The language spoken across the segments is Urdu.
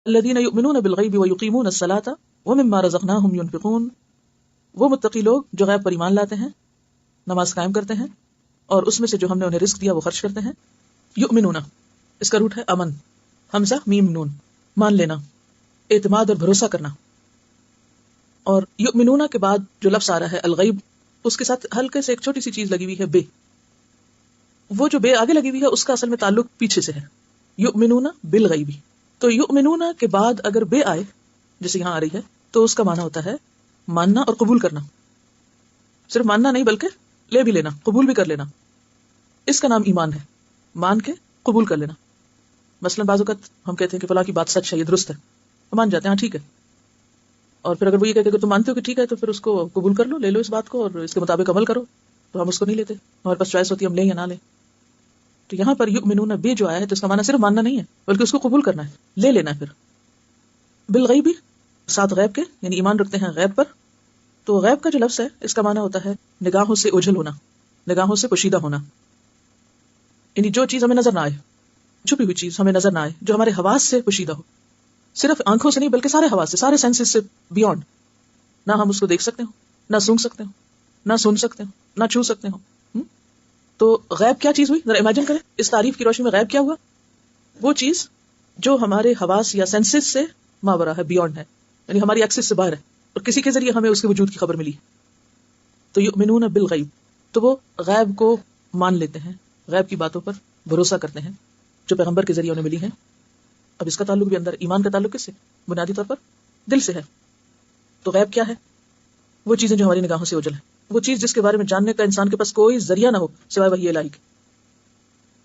الذین یؤمنون بالغیب ویقیمون الصلاۃ ومما رزقناہم ینفقون، وہ متقی لوگ جو غیب پر ایمان لاتے ہیں، نماز قائم کرتے ہیں، اور اس میں سے جو ہم نے انہیں رزق دیا وہ خرچ کرتے ہیں. یؤمنون، اس کا روٹ ہے امن، حمزہ میم نون، مان لینا، اعتماد اور بھروسہ کرنا. اور یؤمنون کے بعد جو لفظ آ رہا ہے الغیب، اس کے ساتھ ہلکے سے ایک چھوٹی سی چیز لگی ہوئی ہے بے. وہ جو بے آگے لگی ہوئی ہے اس کا اصل میں تعلق پیچھے سے ہے، یؤمنون بالغیب. تو یؤمنون کے بعد اگر بے آئے جیسے یہاں آ رہی ہے تو اس کا معنی ہوتا ہے ماننا اور قبول کرنا. صرف ماننا نہیں بلکہ لے بھی لینا، قبول بھی کر لینا. اس کا نام ایمان ہے، مان کے قبول کر لینا. مثلا بعض اوقات ہم کہتے ہیں کہ فلاں کی بات سچ ہے، یہ درست ہے، ہم مان جاتے ہیں ہاں ٹھیک ہے. اور پھر اگر وہ یہ کہتے کہ تم مانتے ہو کہ ٹھیک ہے تو پھر اس کو قبول کر لو، لے لو اس بات کو اور اس کے مطابق عمل کرو، تو ہم اس کو نہیں لیتے. ہمارے پاس چوائس ہوتی ہے ہم لیں یا نہ لیں. تو یہاں پر یؤمنون بے جو آیا ہے تو اس کا معنی صرف ماننا نہیں ہے بلکہ اس کو قبول کرنا ہے، لے لینا ہے. پھر بالغیب ساتھ غیب کے، یعنی ایمان رکھتے ہیں غیب پر. تو غیب کا جو لفظ ہے اس کا معنی ہوتا ہے نگاہوں سے اوجھل ہونا، نگاہوں سے پوشیدہ ہونا. یعنی جو چیز ہمیں نظر نہ آئے، چھپی ہوئی چیز ہمیں نظر نہ آئے، جو ہمارے حواس سے پوشیدہ ہو، صرف آنکھوں سے نہیں بلکہ سارے حواس سے، سارے سینسز سے بیونڈ. نہ ہم اس کو دیکھ سکتے ہوں، نہ سونگ سکتے ہوں، نہ سن سکتے ہوں، نہ چھو سکتے ہوں. تو غیب کیا چیز ہوئی؟ ذرا امیجن کریں اس تعریف کی روشنی میں غیب کیا ہوا؟ وہ چیز جو ہمارے حواس یا سینسز سے ماورا ہے، بیونڈ ہے، یعنی ہماری ایکسس سے باہر ہے، اور کسی کے ذریعے ہمیں اس کے وجود کی خبر ملی. تو یؤمنون بالغیب، تو وہ غیب کو مان لیتے ہیں، غیب کی باتوں پر بھروسہ کرتے ہیں جو پیغمبر کے ذریعے انہیں ملی ہیں. اب اس کا تعلق بھی اندر ایمان کا تعلق کس سے؟ بنیادی طور پر دل سے ہے. تو غیب کیا ہے؟ وہ چیزیں جو ہماری نگاہوں سے اوجھل ہیں، وہ چیز جس کے بارے میں جاننے کا انسان کے پاس کوئی ذریعہ نہ ہو سوائے وحی الہی کے.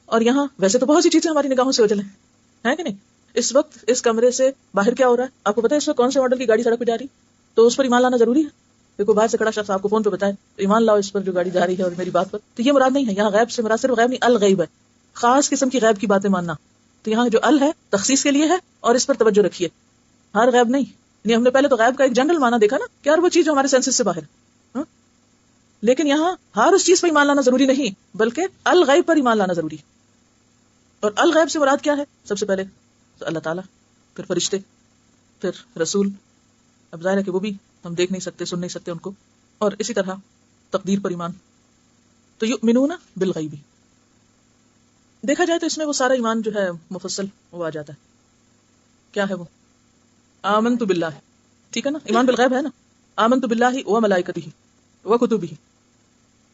اور یہاں ویسے تو بہت سی چیزیں ہماری نگاہوں سے اوجھل ہیں کہ نہیں؟ اس وقت اس کمرے سے باہر کیا ہو رہا ہے آپ کو پتا ہے؟ اس وقت کون سے ماڈل کی گاڑی سڑک پہ جا رہی، تو اس پر ایمان لانا ضروری ہے. دیکھو باہر سے کھڑا شخص آپ کو فون پہ بتائے ایمان لاؤ اس پر جو گاڑی جا رہی ہے اور میری بات پر، تو یہ مراد نہیں ہے. یہاں غیب سے مراد صرف غیب نہیں، الغیب ہے، خاص قسم کی غیب کی باتیں ماننا. تو یہاں جو ال ہے تخصیص کے لیے ہے، اور اس پر توجہ رکھیے، ہر غیب نہیں. یعنی ہم نے پہلے تو غیب کا ایک جنرل معنی دیکھا نا کہ ہر وہ چیز جو ہمارے سینسز سے باہر ہے، لیکن یہاں ہر اس چیز پر ایمان لانا ضروری نہیں بلکہ الغیب پر ایمان لانا ضروری. اور الغیب سے مراد کیا ہے؟ سب سے پہلے تو اللہ تعالیٰ، پھر فرشتے، پھر رسول. اب ظاہر ہے کہ وہ بھی ہم دیکھ نہیں سکتے، سن نہیں سکتے ان کو. اور اسی طرح تقدیر پر ایمان. تو یؤمنون بالغیب دیکھا جائے تو اس میں وہ سارا ایمان جو ہے مفصل وہ آ جاتا ہے. کیا ہے وہ؟ آمنت باللہ، ٹھیک ہے نا، ایمان بالغیب ہے نا. آمنت باللہ و ملائکتہ و کتبہ.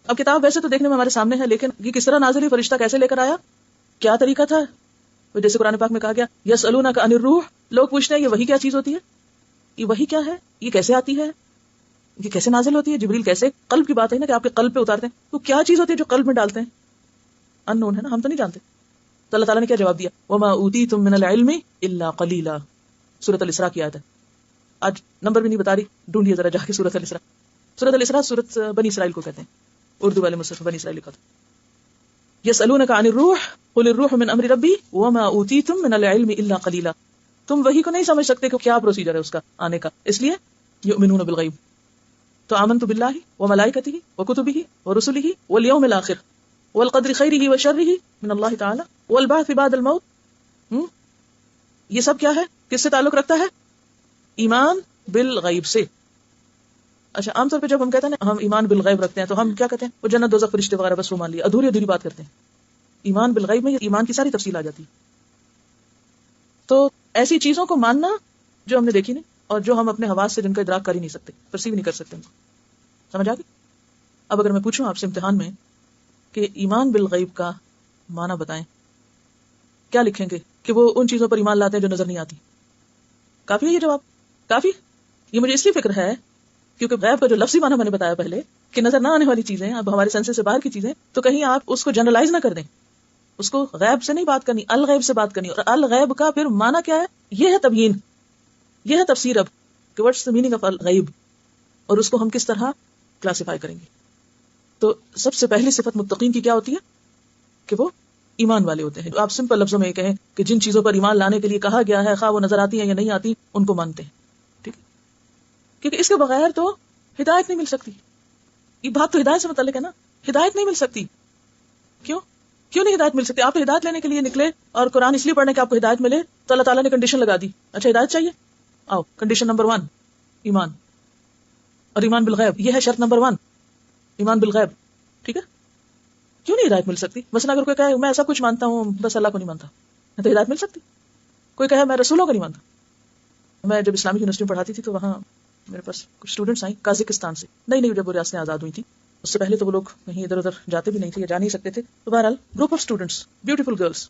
اب کتاب ویسے تو دیکھنے میں ہمارے سامنے ہے، لیکن یہ کس طرح نازل ہوئی، فرشتہ کیسے لے کر آیا، کیا طریقہ تھا؟ جیسے قرآن پاک میں کہا گیا یسألونک عن الروح، لوگ پوچھتے ہیں یہ وحی کیا چیز ہوتی ہے، یہ وحی کیا ہے، یہ کیسے آتی ہے، یہ کیسے نازل ہوتی ہے. جبریل کیسے، قلب کی بات ہے نا کہ آپ کے قلب پہ اتارتے ہیں، تو کیا چیز ہوتی ہے جو قلب میں ڈالتے ہیں؟ ان نون ہے نا، ہم تو نہیں جانتے. تو اللہ تعالیٰ نے کیا جواب دیا؟ وما اوتیتم من العلم الا قلیلا. سورۃ الاسراء کی آیت ہے. آج نمبر بھی نہیں بتا رہی، ڈھونڈیے ذرا جا کے سورۃ الاسراء. سورۃ الاسراء سورۃ بنی اسرائیل کو کہتے ہیں، اردو والے مصحف بنی اسرائیل لکھا تھا. یسألونک عن الروح قل الروح من امر ربی وما اوتیتم من العلم الا قلیلا. تم وحی کو نہیں سمجھ سکتے کہ کیا پروسیجر ہے اس کا آنے کا، اس لیے یؤمنون بالغیب. تو آمنت باللہ وملائکتہ وکتبہ ورسلہ والیوم الآخر والقدر خیرہ وشرہ من اللہ تعالی والبعث بعد الموت. یہ سب کیا ہے، کس سے تعلق رکھتا ہے؟ ایمان بالغیب سے. اچھا عام طور پہ جب ہم کہتے ہیں نا ہم ایمان بالغیب رکھتے ہیں تو ہم کیا کہتے ہیں؟ وہ جنت دوزخ فرشتے وغیرہ بس وہ مان لیا، ادھوری ادھوری بات کرتے ہیں. ایمان بالغیب میں ایمان کی ساری تفصیل آ جاتی ہے. تو ایسی چیزوں کو ماننا جو ہم نے دیکھی نہیں اور جو ہم اپنے حواس سے جن کا ادراک کر ہی نہیں سکتے، پرسیو نہیں کر سکتے. سمجھ آ گئی؟ اب اگر میں پوچھوں آپ سے امتحان میں کہ ایمان بالغیب کا معنی بتائیں، کیا لکھیں گے؟ کہ وہ ان چیزوں پر ایمان لاتے ہیں جو نظر نہیں آتی. کافی ہے یہ جواب؟ کافی؟ یہ مجھے اس لیے فکر ہے کیونکہ غیب کا جو لفظی معنی میں نے بتایا پہلے کہ نظر نہ آنے والی چیزیں، اب ہمارے سینسز سے باہر کی چیزیں، تو کہیں آپ اس کو جنرلائز نہ کر دیں. اس کو غیب سے نہیں بات کرنی، الغیب سے بات کرنی. اور الغیب کا پھر معنی کیا ہے؟ یہ ہے تبیین، یہ ہے تفسیر. اب کہ واٹس دی میننگ آف الغیب اور اس کو ہم کس طرح کلاسیفائی کریں گے. تو سب سے پہلی صفت متقین کی کیا ہوتی ہے؟ کہ وہ ایمان والے ہوتے ہیں. آپ سمپل لفظوں میں یہ کہیں کہ جن چیزوں پر ایمان لانے کے لیے کہا گیا ہے، خواہ وہ نظر آتی ہیں یا نہیں آتی، ان کو مانتے ہیں. ٹھیک ہے؟ کیونکہ اس کے بغیر تو ہدایت نہیں مل سکتی. یہ بات تو ہدایت سے متعلق ہے نا، ہدایت نہیں مل سکتی. کیوں؟ کیوں نہیں ہدایت مل سکتی؟ آپ ہدایت لینے کے لیے نکلے اور قرآن اس لیے پڑھنے کہ آپ کو ہدایت ملے، تو اللہ تعالیٰ نے کنڈیشن لگا دی، اچھا ہدایت چاہیے، آؤ کنڈیشن نمبر 1 ایمان، اور ایمان بالغیب، یہ ہے شرط نمبر 1، ایمان بالغیب، ٹھیک ہے؟ کیوں نہیں ہدایت مل سکتی؟ مثلا اگر کوئی کہے میں سب کچھ مانتا ہوں بس اللہ کو نہیں مانتا، تو ہدایت مل سکتی؟ کوئی کہے میں رسولوں کو نہیں مانتا۔ میں جب اسلامک یونیورسٹی میں پڑھاتی تھی تو وہاں میرے پاس کچھ اسٹوڈنٹس آئیں قازقستان سے، نئی جب وہ ریاستیں آزاد ہوئی تھی، اس سے پہلے تو وہ لوگ کہیں ادھر ادھر جاتے بھی نہیں تھے یا جا نہیں سکتے تھے، تو بہرحال group of students, beautiful girls,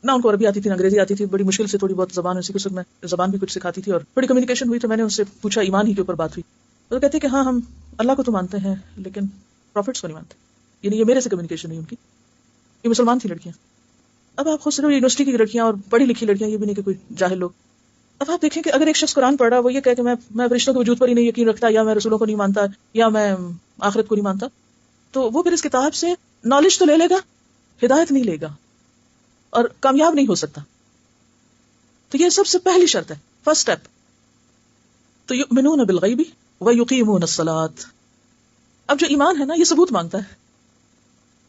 نہ ان کو عربی آتی تھی نہ انگریزی آتی تھی، بڑی مشکل سے تھوڑی بہت زبان اسی کو میں زبان بھی کچھ سکھاتی تھی، اور بڑی کمیونیکیشن ہوئی، تو میں نے ان سے پوچھا، ایمان ہی کے اوپر بات ہوئی، تو کہتے کہ ہاں ہم اللہ کو تو مانتے ہیں لیکن پروفٹس کو نہیں مانتے، یعنی یہ میرے سے کمیونیکیشن ہوئی ان کی، یہ مسلمان تھی لڑکیاں۔ اب آپ خود صرف یونیورسٹی کی لڑکیاں اور پڑھی لکھی لڑکیاں، یہ بھی نہیں کہ کوئی جاہل لوگ۔ اب آپ دیکھیں کہ اگر ایک شخص قرآن پڑھ رہا ہے، وہ یہ کہے کہ میں فرشتوں کے وجود پر ہی نہیں یقین رکھتا، یا میں رسولوں کو نہیں مانتا، یا میں آخرت کو نہیں مانتا، تو وہ پھر اس کتاب سے نالج تو لے لے گا، ہدایت نہیں لے گا اور کامیاب نہیں ہو سکتا۔ تو یہ سب سے پہلی شرط ہے، فرسٹ اسٹیپ۔ تو یؤمنون بالغیب ویقیمون الصلاۃ۔ اب جو ایمان ہے نا، یہ ثبوت مانگتا ہے۔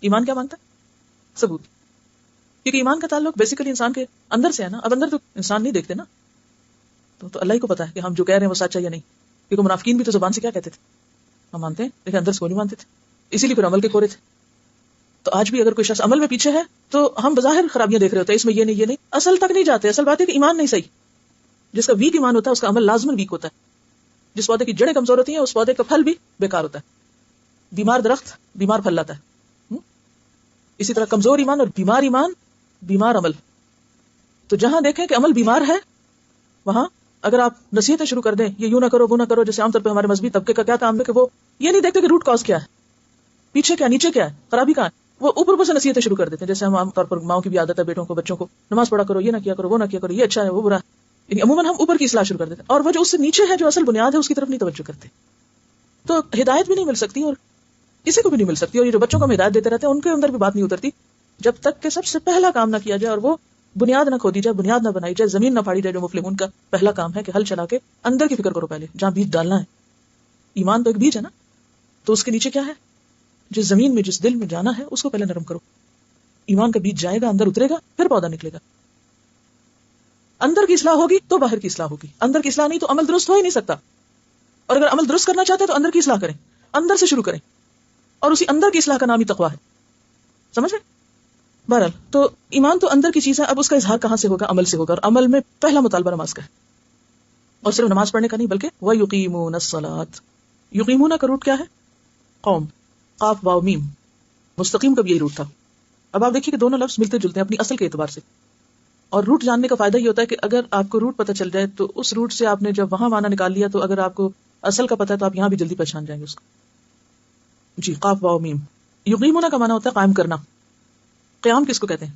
ایمان کیا مانگتا ہے؟ ثبوت، کیونکہ ایمان کا تعلق بیسیکلی انسان کے اندر سے ہے نا، اب اندر تو انسان نہیں دیکھتے نا، تو اللہ ہی کو پتا ہے کہ ہم جو کہہ رہے ہیں وہ سچ ہے یا نہیں، کیونکہ منافقین بھی تو زبان سے کیا کہتے تھے، ہم مانتے ہیں لیکن اندر سے وہ نہیں مانتے تھے، اسی لیے پھر عمل کے کورے تھے۔ تو آج بھی اگر کوئی شخص عمل میں پیچھے ہے تو ہم بظاہر خرابیاں دیکھ رہے ہوتے ہیں، اس میں یہ نہیں، اصل تک نہیں جاتے۔ اصل بات ہے کہ ایمان نہیں صحیح، جس کا ویک ایمان ہوتا ہے اس کا عمل لازماً ویک ہوتا ہے، جس پودے کی جڑیں کمزور ہوتی ہیں اس پودے کا پھل بھی بیکار ہوتا ہے، بیمار درخت بیمار پھل لاتا ہے۔ اسی طرح کمزور ایمان اور ایمان بیمار عمل۔ تو جہاں دیکھیں کہ عمل بیمار ہے، وہاں اگر آپ نصیحتیں شروع کر دیں، یہ یوں نہ کرو وہ نہ کرو، جیسے عام طور پہ ہمارے مذہبی طبقے کا کیا کام ہے کہ وہ یہ نہیں دیکھتے کہ روٹ کاز کیا ہے، پیچھے کیا، نیچے کیا ہے، خرابی کہاں ہے، وہ اوپر سے نصیحتیں شروع کر دیتے ہیں، جیسے ہم عام طور پر ماؤں کی بھی عادت ہے بیٹوں کو، بچوں کو نماز پڑھا کرو، یہ نہ کیا کرو، وہ نہ کیا کرو، یہ اچھا ہے وہ برا ہے، یعنی عموماً ہم اوپر کی اصلاح شروع کر دیتے ہیں، اور وہ جو اس سے نیچے ہے، جو اصل بنیاد ہے، اس کی طرف نہیں توجہ کرتے۔ تو ہدایت بھی نہیں مل سکتی اور کسی کو بھی نہیں مل سکتی، اور یہ جو بچوں کو ہم ہدایت دیتے رہتے ہیں ان کے اندر بھی بات نہیں اترتی جب تک کہ سب سے پہلا کام نہ کیا جائے، اور وہ بنیاد نہ کھودی جائے، بنیاد نہ بنائی جائے، زمین نہ پھاڑی جائے، جو مفلحون کا پہلا کام ہے کہ ہل چلا کے اندر کی فکر کرو پہلے، جہاں بیج ڈالنا ہے۔ ایمان تو ایک بیج ہے نا، تو اس کے نیچے کیا ہے، جس زمین میں جس دل میں جانا ہے اس کو پہلے نرم کرو۔ ایمان کا بیج جائے گا، اندر اترے گا، پھر پودا نکلے گا۔ اندر کی اصلاح ہوگی تو باہر کی اصلاح ہوگی، اندر کی اصلاح نہیں تو عمل درست ہو ہی نہیں سکتا۔ اور اگر عمل درست کرنا چاہتے ہیں تو اندر کی اصلاح کریں، اندر سے شروع کریں، اور اسی اندر کی اصلاح کا نام ہی تقویٰ ہے، سمجھ گئے؟ بہرحال تو ایمان تو اندر کی چیز ہے، اب اس کا اظہار کہاں سے ہوگا؟ عمل سے ہوگا، اور عمل میں پہلا مطالبہ نماز کا ہے، اور صرف نماز پڑھنے کا نہیں بلکہ وَيُقِيمُونَ الصَّلَاةَ۔ یقیمون کا روٹ کیا ہے؟ قوم، قاف واو میم، مستقیم کا بھی یہی روٹ تھا۔ اب آپ دیکھیے کہ دونوں لفظ ملتے جلتے ہیں اپنی اصل کے اعتبار سے، اور روٹ جاننے کا فائدہ یہ ہوتا ہے کہ اگر آپ کو روٹ پتہ چل جائے تو اس روٹ سے آپ نے جب وہاں معنی نکال لیا تو اگر آپ کو اصل کا پتہ ہے تو آپ یہاں بھی جلدی پہچان جائیں گے اس کو۔ جی، قاف واو میم۔ یقیمون کا معنی ہوتا ہے قائم کرنا۔ قیام کس کو کہتے ہیں؟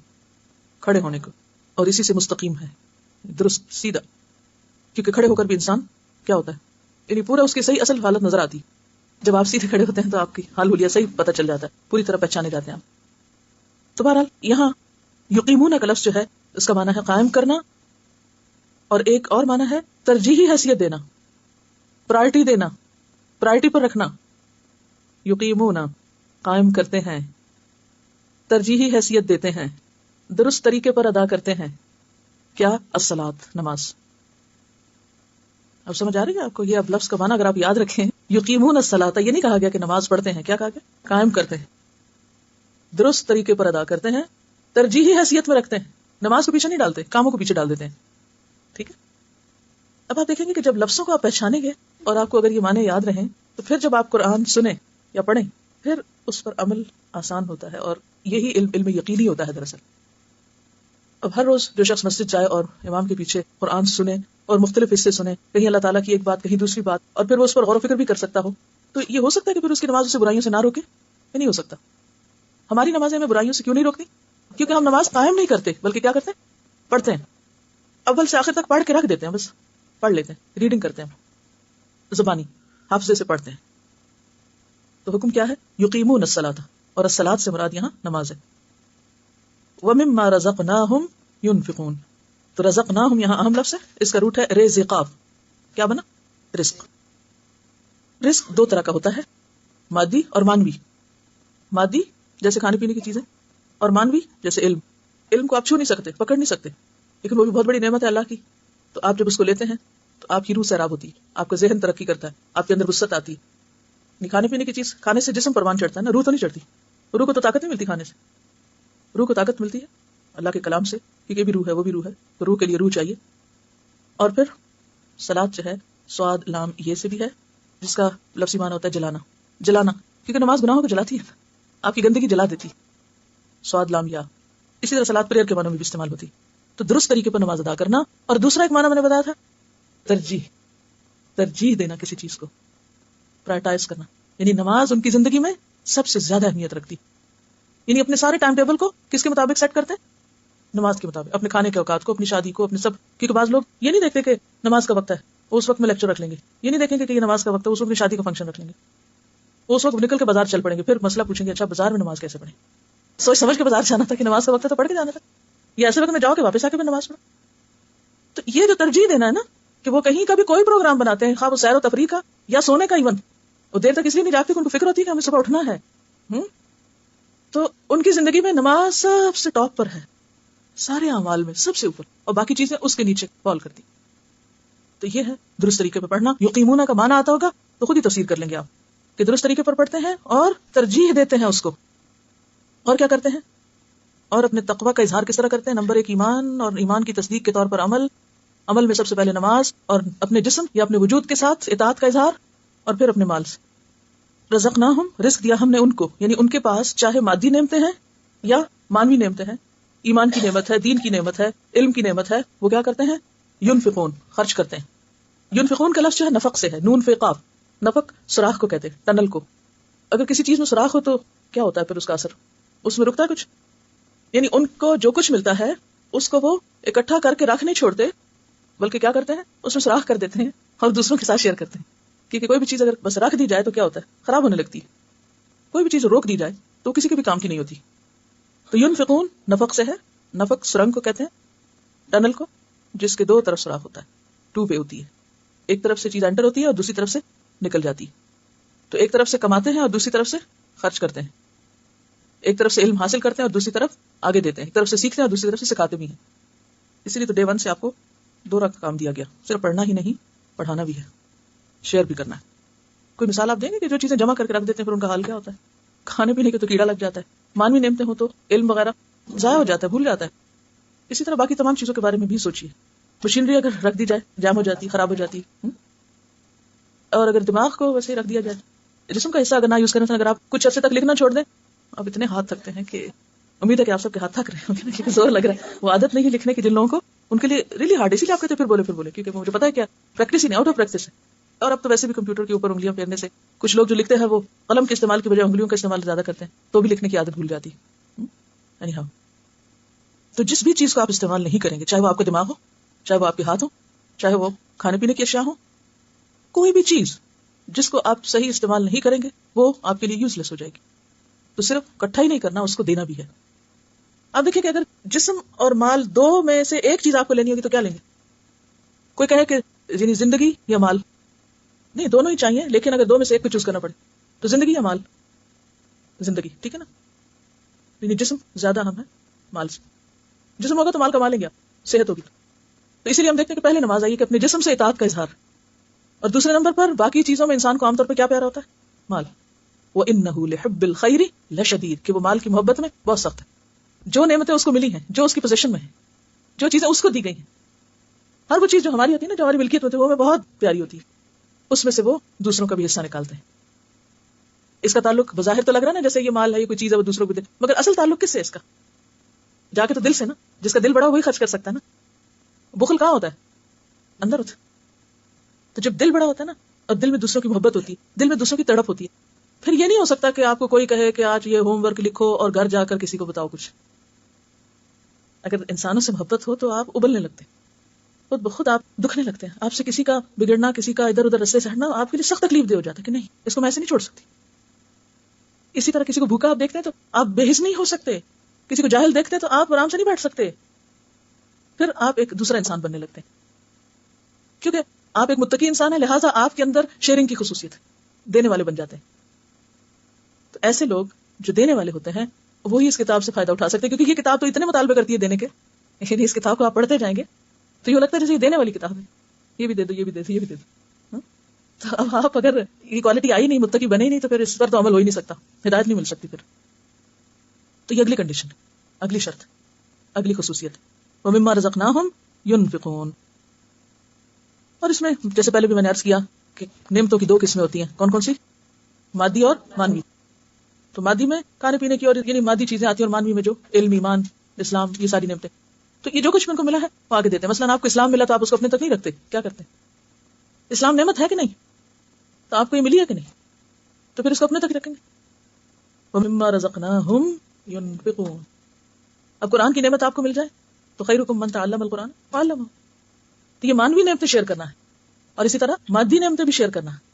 کھڑے ہونے کو، اور اسی سے مستقیم ہے، درست سیدھا، کیونکہ کھڑے ہو کر بھی انسان کیا ہوتا ہے، یعنی پورا اس کی صحیح اصل حالت نظر آتی۔ جب آپ سیدھے کھڑے ہوتے ہیں تو آپ کی حال حلیہ صحیح پتہ چل جاتا ہے، پوری طرح پہچانے جاتے ہیں آپ۔ تو بہرحال یہاں یقیمون کا لفظ جو ہے اس کا معنی ہے قائم کرنا، اور ایک اور معنی ہے ترجیحی حیثیت دینا، پرائرٹی دینا، پرائرٹی پر رکھنا۔ یقیمون قائم کرتے ہیں، ترجیحی حیثیت دیتے ہیں، درست طریقے پر ادا کرتے ہیں، کیا؟ الصلاۃ، نماز۔ اب سمجھ آ رہی ہے آپ کو؟ یہ اب لفظ کا معنی اگر آپ یاد رکھیں، یقیمون الصلاۃ، یہ نہیں کہا گیا کہ نماز پڑھتے ہیں، کیا کہا گیا؟ قائم کرتے ہیں، درست طریقے پر ادا کرتے ہیں، ترجیحی حیثیت میں رکھتے ہیں، نماز کو پیچھے نہیں ڈالتے، کاموں کو پیچھے ڈال دیتے ہیں۔ ٹھیک ہے؟ اب آپ دیکھیں گے کہ جب لفظوں کو آپ پہچانیں گے اور آپ کو اگر یہ معنی یاد رہیں تو پھر جب آپ قرآن سنیں یا پڑھیں پھر اس پر عمل آسان ہوتا ہے، اور یہی علم یقینی ہوتا ہے دراصل۔ اب ہر روز جو شخص مسجد جائے اور امام کے پیچھے قرآن سنے اور مختلف حصے سنے، کہیں اللہ تعالیٰ کی ایک بات کہیں دوسری بات، اور پھر وہ اس پر غور و فکر بھی کر سکتا ہو، تو یہ ہو سکتا ہے کہ پھر اس کی نماز اسے برائیوں سے نہ روکے؟ یہ نہیں ہو سکتا۔ ہماری نمازیں ہمیں برائیوں سے کیوں نہیں روکتی؟ کیونکہ ہم نماز قائم نہیں کرتے بلکہ کیا کرتے ہیں؟ پڑھتے ہیں، اول سے آخر تک پڑھ کے رکھ دیتے ہیں، بس پڑھ لیتے ہیں، ریڈنگ کرتے ہیں، زبانی حافظے سے پڑھتے ہیں۔ تو حکم کیا ہے؟ یقیمون الصلاۃ، اور الصلاۃ سے مراد یہاں نماز ہے۔ وَمِمَّا رَزَقْنَاهُمْ يُنْفِقُونَ، تو رزقناہم یہاں اہم لفظ ہے، اس کا روٹ ہے رزقاف، کیا بنا؟ رزق۔ رزق دو طرح کا ہوتا ہے، مادی اور مانوی۔ مادی جیسے کھانے پینے کی چیزیں، اور مانوی جیسے علم کو آپ چھو نہیں سکتے، پکڑ نہیں سکتے، لیکن وہ بھی بہت بڑی نعمت ہے اللہ کی. تو آپ جب اس کو لیتے ہیں تو آپ کی روح سیراب ہوتی ہے، آپ کا ذہن ترقی کرتا ہے، آپ کے اندر وسعت آتی ہے. کھانے پینے کی چیز کھانے سے جسم پروان چڑھتا ہے نا، روح تو نہیں چڑھتی. روح کو تو طاقت نہیں ملتی کھانے سے، روح کو طاقت ملتی ہے اللہ کے کلام سے، کیونکہ یہ بھی روح ہے وہ بھی روح ہے، تو روح کے لیے روح چاہیے. اور پھر صلاۃ جو ہے سواد لام یہ سے بھی ہے، جس کا لفظی معنی ہوتا ہے جلانا، کیونکہ نماز گناہوں کو جلاتی ہے، آپ کی گندگی جلا دیتی. سواد لام یا اسی طرح صلاۃ پریئر کے معنوں میں بھی استعمال ہوتی. تو درست طریقے پر نماز ادا کرنا. اور دوسرا ایک معنی میں نے بتایا تھا ترجیح دینا، کسی چیز کو پرائرٹائز کرنا، یعنی نماز ان کی زندگی میں سب سے زیادہ اہمیت رکھتی. یعنی اپنے سارے ٹائم ٹیبل کو کس کے مطابق سیٹ کرتے ہیں؟ نماز کے مطابق، اپنے کھانے کے اوقات کو، اپنی شادی کو، اپنے سب. کیونکہ بعض لوگ یہ نہیں دیکھتے کہ نماز کا وقت ہے اس وقت میں لیکچر رکھ لیں گے، یہ نہیں دیکھیں گے کہ یہ نماز کا وقت ہے اس وقت میں شادی کا فنکشن رکھ لیں گے، اس وقت نکل کے بازار چل پڑیں گے، پھر مسئلہ پوچھیں گے اچھا بازار میں نماز کیسے پڑھیں؟ سوچ سمجھ کے بازار جانا تھا کہ نماز کا وقت ہے تو پڑھ کے جانا تھا، یا ایسے وقت میں جاؤ کہ واپس آ کے نماز پڑھو. تو یہ جو ترجیح دینا ہے نا کہ وہ کہیں کا بھی کوئی پروگرام بناتے ہیں، خواہ وہ سیر و تفریح کا یا سونے کا، ایون وہ دیر تک اس لیے نہیں جاگتے کہ ان کو فکر ہوتی ہے کہ ہمیں صبح اٹھنا ہے. تو ان کی زندگی میں نماز سب سے ٹاپ پر ہے، سارے اعمال میں سب سے اوپر، اور باقی چیزیں اس کے نیچے فال کرتی. تو یہ ہے درست طریقے پہ پڑھنا. یقیمون کا معنی آتا ہوگا تو خود ہی تفسیر کر لیں گے آپ کہ درست طریقے پر پڑھتے ہیں اور ترجیح دیتے ہیں اس کو. اور کیا کرتے ہیں؟ اور اپنے تقوی کا اظہار کس طرح کرتے ہیں؟ نمبر 1 ایمان، اور ایمان کی تصدیق کے طور پر عمل میں سب سے پہلے نماز، اور اپنے جسم یا اپنے وجود کے ساتھ اطاعت کا اظہار، اور پھر اپنے مال سے. رزقناہم، رزق دیا ہم نے ان کو، یعنی ان کے پاس چاہے مادی نعمتیں ہیں یا مانوی نعمتیں ہیں، ایمان کی نعمت ہے، دین کی نعمت ہے، علم کی نعمت ہے، وہ کیا کرتے ہیں؟ ينفقون، خرچ کرتے ہیں. ينفقون کا لفظ جو ہے نفق سے ہے، نون فے قاف. نفق سوراخ کو کہتے ہیں، ٹنل کو. اگر کسی چیز میں سوراخ ہو تو کیا ہوتا ہے پھر اس کا اثر؟ اس میں رکتا ہے کچھ؟ یعنی ان کو جو کچھ ملتا ہے اس کو وہ اکٹھا کر کے رکھ نہیں چھوڑتے، بلکہ کیا کرتے ہیں؟ اس میں سوراخ کر دیتے ہیں اور دوسروں کے ساتھ شیئر کرتے ہیں. کیونکہ کوئی بھی چیز اگر بس رکھ دی جائے تو کیا ہوتا ہے؟ خراب ہونے لگتی ہے. کوئی بھی چیز روک دی جائے تو کسی کے بھی کام کی نہیں ہوتی. تو ينفقون نفق سے ہے. نفق سرنگ کو کہتے ہیں، ٹنل کو، جس کے 2 طرف سوراخ ہوتا ہے، 2 وے ہوتی ہے. ایک طرف سے چیز انٹر ہوتی ہے اور دوسری طرف سے نکل جاتی ہے. تو ایک طرف سے کماتے ہیں اور دوسری طرف سے خرچ کرتے ہیں. ایک طرف سے علم حاصل کرتے ہیں اور دوسری طرف آگے دیتے ہیں. ایک طرف سے سیکھتے ہیں اور دوسری طرف سے سکھاتے بھی ہیں. اس لیے تو ڈے 1 سے آپ کو 2 رکھ کام دیا گیا، صرف پڑھنا ہی نہیں، پڑھانا بھی ہے، شیئر بھی کرنا ہے. کوئی مثال آپ دیں گے کہ جو چیزیں جمع کر کے رکھ دیتے ہیں پھر ان کا حال کیا ہوتا ہے؟ کھانے پینے کے تو کیڑا لگ جاتا ہے، مانوی نعمتیں ہوں تو علم وغیرہ ضائع ہو جاتا ہے، بھول جاتا ہے. اسی طرح باقی تمام چیزوں کے بارے میں بھی سوچیے. مشینری اگر رکھ دی جائے جام ہو جاتی، خراب ہو جاتی. اور اگر دماغ کو ویسے رکھ دیا جائے، جسم کا حصہ اگر نہ یوز کرنا، اگر آپ کچھ عرصے تک لکھنا چھوڑ دیں، اب اتنے ہاتھ تھکتے ہیں کہ امید ہے کہ آپ سب کے ہاتھ تھک رہے ہوں گے کیونکہ زور لگ رہا ہے. وہ عادت نہیں ہے لکھنے کی جن لوگوں کو، ان کے لیے ریلی ہارڈ. اسی لیے آپ کہتے ہیں پھر بولے کیونکہ مجھے پتا ہے کیا پریکٹس ہی نہیں، آؤٹ آف پریکٹس ہے. اور اب تو ویسے بھی کمپیوٹر کے اوپر انگلیاں پھیرنے سے کچھ لوگ جو لکھتے ہیں وہ قلم کے استعمال کی بجائے انگلیوں کا استعمال زیادہ کرتے ہیں، تو بھی لکھنے کی عادت بھول جاتی ہے. ہاں، تو جس بھی چیز کو آپ استعمال نہیں کریں گے، چاہے وہ آپ کا دماغ ہو، چاہے وہ آپ کے ہاتھ ہو، چاہے وہ کھانے پینے کی اشیاء ہو، کوئی بھی چیز جس کو آپ صحیح استعمال نہیں کریں گے وہ آپ کے لیے یوز لیس ہو جائے گی. تو صرف اکٹھا ہی نہیں کرنا، اس کو دینا بھی ہے. اب دیکھیں کہ اگر جسم اور مال 2 میں سے ایک چیز آپ کو لینی ہوگی تو کیا لیں گے؟ کوئی کہے کہ یعنی زندگی یا مال؟ نہیں، دونوں ہی چاہیے، لیکن اگر 2 میں سے ایک کو چوز کرنا پڑے تو زندگی یا مال؟ زندگی، ٹھیک ہے نا. یعنی جسم زیادہ اہم ہے مال سے. جسم ہوگا تو مال کما لیں گے آپ، صحت ہوگی تو اسی لیے ہم دیکھتے ہیں کہ پہلے نماز آئیے کہ اپنے جسم سے اطاعت کا اظہار، اور دوسرے نمبر پر باقی چیزوں میں انسان کو عام طور پہ کیا پیارا ہوتا ہے؟ مال. وَإِنَّهُ لِحُبِّ الْخَيْرِ لَشَدِيدٌ، کہ وہ مال کی محبت میں بہت سخت ہے. جو نعمتیں اس کو ملی ہیں، جو اس کی پوزیشن میں ہیں، جو چیزیں اس کو دی گئی ہیں، ہر وہ چیز جو ہماری ہوتی ہے نا، جو ہماری ملکیت ہوتی ہے، وہ ہمیں بہت پیاری ہوتی ہے، اس میں سے وہ دوسروں کا بھی حصہ نکالتے ہیں. اس کا تعلق بظاہر تو لگ رہا ہے نا جیسے یہ مال ہے، یہ کوئی چیز ہے وہ دوسروں کو دے، مگر اصل تعلق کس سے؟ اس کا جا کے تو دل سے نا. جس کا دل بڑا وہی خرچ کر سکتا ہے نا. بخل کہاں ہوتا ہے؟ اندر ہوتا ہے. تو جب دل بڑا ہوتا ہے نا اور دل میں دوسروں کی محبت ہوتی ہے، دل میں دوسروں کی تڑپ ہوتی ہے، پھر یہ نہیں ہو سکتا کہ آپ کو کوئی کہے کہ آج یہ ہوم ورک لکھو اور گھر جا کر کسی کو بتاؤ کچھ. اگر انسانوں سے محبت ہو تو آپ ابلنے لگتے ہیں، خود بخود آپ دکھنے لگتے ہیں. آپ سے کسی کا بگڑنا، کسی کا ادھر ادھر رستے سے ہٹنا آپ کے لیے سخت تکلیف دے ہو جاتا ہے کہ نہیں، اس کو میں ایسے نہیں چھوڑ سکتی. اسی طرح کسی کو بھوکا آپ دیکھتے ہیں تو آپ بے حس نہیں ہو سکتے، کسی کو جاہل دیکھتے ہیں تو آپ آرام سے نہیں بیٹھ سکتے، پھر آپ ایک دوسرا انسان بننے لگتے ہیں. کیونکہ آپ ایک متقی انسان ہے، لہٰذا آپ کے اندر شیئرنگ کی خصوصیت ہے، دینے والے بن جاتے ہیں. تو ایسے لوگ جو دینے والے ہوتے ہیں وہی اس کتاب سے فائدہ اٹھا سکتے ہیں، کیونکہ یہ کتاب تو اتنے مطالبے کرتی ہے دینے کے، یعنی اس کتاب کو آپ پڑھتے جائیں گے تو یہ لگتا ہے جیسے یہ دینے والی کتاب ہے، یہ بھی دے دو، یہ بھی دے دو، یہ بھی دے دو. تو اب آپ اگر یہ کوالٹی آئی نہیں، متقی بنے ہی نہیں، تو پھر اس پر تو عمل ہو ہی نہیں سکتا، ہدایت نہیں مل سکتی پھر. تو یہ اگلی کنڈیشن، اگلی شرط، اگلی خصوصیت، وَمِمَّا رَزَقْنَاهُمْ يُنْفِقُونَ. اور اس میں جیسے پہلے بھی میں نے عرض کیا کہ نعمتوں کی 2 قسمیں ہوتی ہیں. کون کون سی؟ مادی اور مانوی. تو مادی میں کھانے پینے کی اور یعنی مادی چیزیں آتی ہیں، اور مانوی میں جو علم، ایمان، اسلام، یہ ساری نعمتیں. تو یہ جو کچھ ان کو ملا ہے وہ آگے دیتے ہیں. مثلا آپ کو اسلام ملا تو آپ اس کو اپنے تک نہیں رکھتے، کیا کرتے ہیں؟ اسلام نعمت ہے کہ نہیں؟ تو آپ کو یہ ملی ہے کہ نہیں؟ تو پھر اس کو اپنے تک رکھیں گے. وَمِمَّا رَزَقْنَاهُمْ يُنْفِقُونَ. اب قرآن کی نعمت آپ کو مل جائے تو خیرکم من تعلم القرآن وعلمہ. تو یہ مانوی نعمتیں شیئر کرنا ہے، اور اسی طرح مادی نعمتیں بھی شیئر کرنا ہے.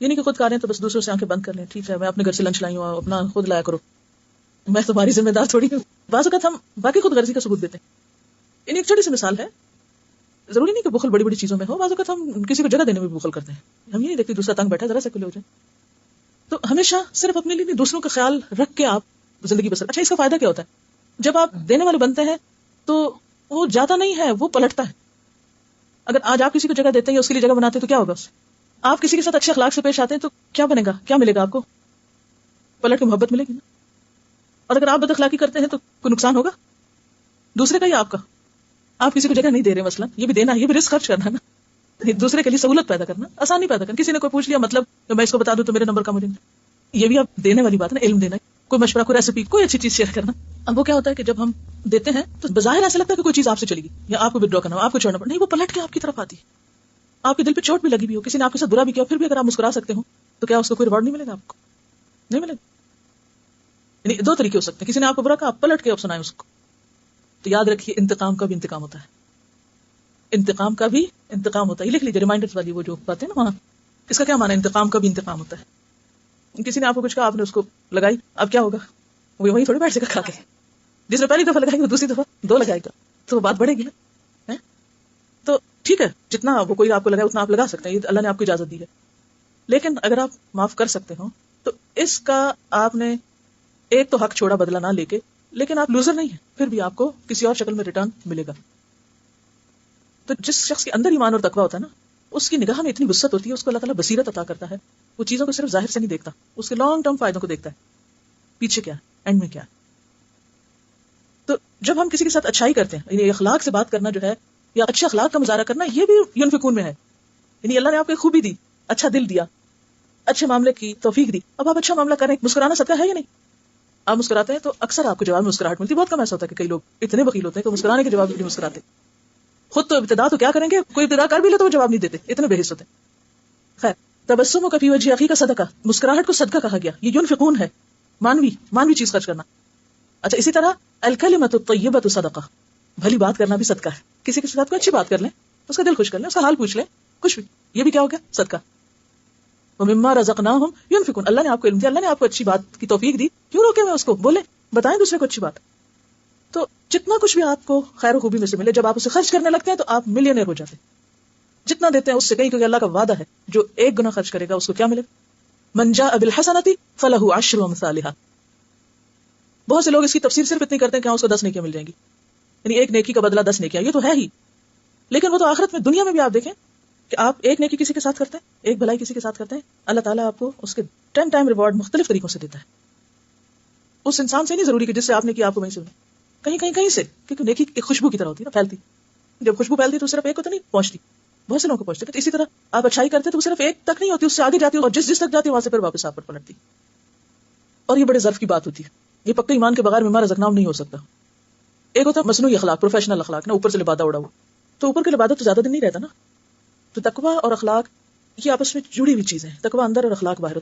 یہ نہیں کہ خود کھا رہے ہیں تو بس دوسروں سے آنکھیں بند کر لیں، ٹھیک ہے میں اپنے گھر سے لنچ لائی ہوں، اپنا خود لایا کرو، میں تمہاری ذمہ دار تھوڑی ہوں. بعض اوقات ہم باقی خود غرضی کا ثبوت دیتے ہیں. یعنی ایک چھوٹی سی مثال ہے، ضروری نہیں کہ بخل بڑی بڑی چیزوں میں ہو، بعض اوقات ہم کسی کو جگہ دینے میں بھی بخل کرتے ہیں. ہم یہ نہیں دیکھتے دوسرا تنگ بیٹھا ذرا سے کلے ہو جائے. تو ہمیشہ صرف اپنے لیے نہیں، دوسروں کا خیال رکھ کے آپ زندگی بسر. اچھا اس کا فائدہ کیا ہوتا ہے؟ جب آپ دینے والے بنتے ہیں تو وہ زیادہ نہیں ہے، وہ پلٹتا ہے. اگر آج آپ کسی کو جگہ دیتے ہیں یا اس کے لیے جگہ بناتے ہیں تو کیا ہوگا؟ اس آپ کسی کے ساتھ اچھے اخلاق سے پیش آتے ہیں تو کیا بنے گا، کیا ملے گا آپ کو؟ پلٹ کے محبت ملے گی نا. اور اگر آپ بد اخلاقی کرتے ہیں تو کوئی نقصان ہوگا دوسرے کا یا آپ کا؟ آپ کسی کو جگہ نہیں دے رہے مثلا، یہ بھی دینا، یہ بھی رزق خرچ کرنا نا، دوسرے کے لیے سہولت پیدا کرنا، آسانی پیدا کرنا. کسی نے کوئی پوچھ لیا مطلب تو میں اس کو بتا دوں تو میرے نمبر کم ہو جائیں گے، یہ بھی آپ دینے والی بات ہے نا. علم دینا، کوئی مشورہ، کوئی ریسیپی، کوئی اچھی چیز شیئر کرنا. اب وہ کیا ہوتا ہے کہ جب ہم دیتے ہیں تو بظاہر ایسا لگتا ہے کہ کوئی چیز آپ سے چلی گئی یا آپ کو ودرا کرنا، آپ کو چھوڑنا پڑا. نہیں، وہ پلٹ کے آپ کی طرف آتی ہے. آپ کے دل پہ چوٹ بھی لگی بھی ہو، کسی نے آپ کے ساتھ برا بھی کیا، پھر بھی اگر آپ مسکرا سکتے ہو تو کیا اس کو کوئی ریوارڈ نہیں ملے گا؟ آپ کو نہیں ملے گا. یعنی 2 طریقے ہو سکتے ہیں. کسی نے آپ کو برا کہا، آپ پلٹ کے آپ سنائیں اس کو. تو یاد رکھیے انتقام کا بھی انتقام ہوتا ہے، انتقام کا بھی انتقام ہوتا ہے. یہ لکھ لیجیے ریمائنڈرز والی وہ جو باتیں نا وہاں، اس کا کیا معنی ہے؟ انتقام کا بھی انتقام ہوتا ہے. کسی نے آپ کو کچھ کہا، آپ نے اس کو لگائی، اب کیا ہوگا؟ وہ وہیں تھوڑی بیٹھ سے کھا کے، جس نے پہلی دفعہ لگائی وہ دوسری دفعہ 2 لگائے گا تو وہ بات بڑھے گی نا. تو ٹھیک ہے، جتنا وہ کوئی آپ کو لگائے اتنا آپ لگا سکتے ہیں، یہ اللہ نے آپ کو اجازت دی ہے. لیکن اگر آپ معاف کر سکتے ہو تو اس کا آپ نے ایک تو حق چھوڑا بدلہ نہ لے کے، لیکن آپ لوزر نہیں ہیں، پھر بھی آپ کو کسی اور شکل میں ریٹرن ملے گا. تو جس شخص کے اندر ایمان اور تقویٰ ہوتا ہے نا، اس کی نگاہ میں اتنی وسعت ہوتی ہے، اس کو اللہ تعالیٰ بصیرت عطا کرتا ہے. وہ چیزوں کو صرف ظاہر سے نہیں دیکھتا، اس کے لانگ ٹرم فائدوں کو دیکھتا ہے، پیچھے کیا اینڈ میں کیا. تو جب ہم کسی کے ساتھ اچھائی کرتے ہیں، یعنی اخلاق سے بات کرنا جو ہے یا اچھے اخلاق کا مظاہرہ کرنا، یہ بھی ینفقون میں ہے. یعنی اللہ نے آپ کو خوبی دی، اچھا دل دیا، اچھے معاملے کی توفیق دی. اب آپ اچھا معاملہ کریں، مسکرانا صدقہ ہے یا نہیں؟ آپ مسکراتے ہیں تو اکثر آپ کو جواب میں مسکراہٹ ملتی. بہت کم ایسا ہوتا ہے کہ کئی لوگ اتنے بخیل ہوتے ہیں کہ مسکرانے کے جواب بھی نہیں مسکراتے. خود تو ابتدا تو کیا کریں گے، کوئی ابتدا کر بھی لے تو وہ جواب نہیں دیتے، اتنے بے حس ہوتے. خیر، تبسم فی وجہ اخیک صدقہ، مسکراہٹ کو صدقہ کہا گیا. یہ ینفقون ہے، مانوی چیز خرچ کرنا. اچھا اسی طرح الکلمۃ الطیبۃ صدقہ، بھلی بات کرنا بھی صدقہ ہے. کسی کے ساتھ کوئی اچھی بات کر لیں، اس کا دل خوش کر لیں، اس کا حال پوچھ لیں، کچھ بھی، یہ بھی کیا ہو گیا؟ صدقہ. ومما رزقناہم ینفقون. اللہ نے آپ کو علم دیا، اللہ نے آپ کو اچھی بات کی توفیق دی، کیوں روکے ہوئے اس کو؟ بولیں، بتائیں دوسرے کو اچھی بات. تو جتنا کچھ بھی آپ کو خیر و خوبی میں سے ملے، جب آپ اسے خرچ کرنے لگتے ہیں تو آپ ملینئر ہو جاتے ہیں. جتنا دیتے ہیں اس سے کہیں، کیونکہ اللہ کا وعدہ ہے جو 1 گنا خرچ کرے گا اس کو کیا ملے گا؟ من جاء بالحسنۃ فلہ 10 امثالها. بہت سے لوگ اس کی تفسیر صرف اتنی کرتے ہیں کہ اس کو 10 نیکیاں مل جائیں گی، یعنی 1 نیکی کا بدلہ 10 نیکیاں. یہ تو ہے ہی، لیکن وہ تو آخرت میں. دنیا میں بھی آپ دیکھیں کہ آپ 1 نیکی کسی کے ساتھ کرتے ہیں، 1 بھلائی کسی کے ساتھ کرتے ہیں، اللہ تعالیٰ آپ کو اس کے 10 ٹائم ریوارڈ مختلف طریقوں سے دیتا ہے. اس انسان سے نہیں ضروری کہ جس سے آپ نے کیا آپ کو وہیں سے کہیں سے، کیونکہ نیکی ایک خوشبو کی طرح ہوتی ہے نا، پھیلتی. جب خوشبو پھیلتی تو صرف ایک کو تو نہیں پہنچتی، بہت سے لوگوں کو پہنچتی. تو اسی طرح آپ اچھائی کرتے تو صرف ایک تک نہیں ہوتی، اس سے آگے جاتی اور جس تک جاتی وہاں سے پھر واپس آپ پر پلٹتی. اور یہ بڑے ظرف کی بات ہوتی ہے. یہ پکے ایمان کے بغیر مما رزقناہم نہیں ہو سکتا. ایک ہوتا ہے مصنوعی اخلاق، پروفیشنل اخلاق نا، اوپر سے لبادہ اڑا ہوا. تو اوپر کے لبادہ تو زیادہ دن نہیں رہتا نا. تو تقویٰ اور اخلاق یہ آپس میں جڑی ہوئی چیزیں ہیں. تقویٰ اندر اور اخلاق باہر.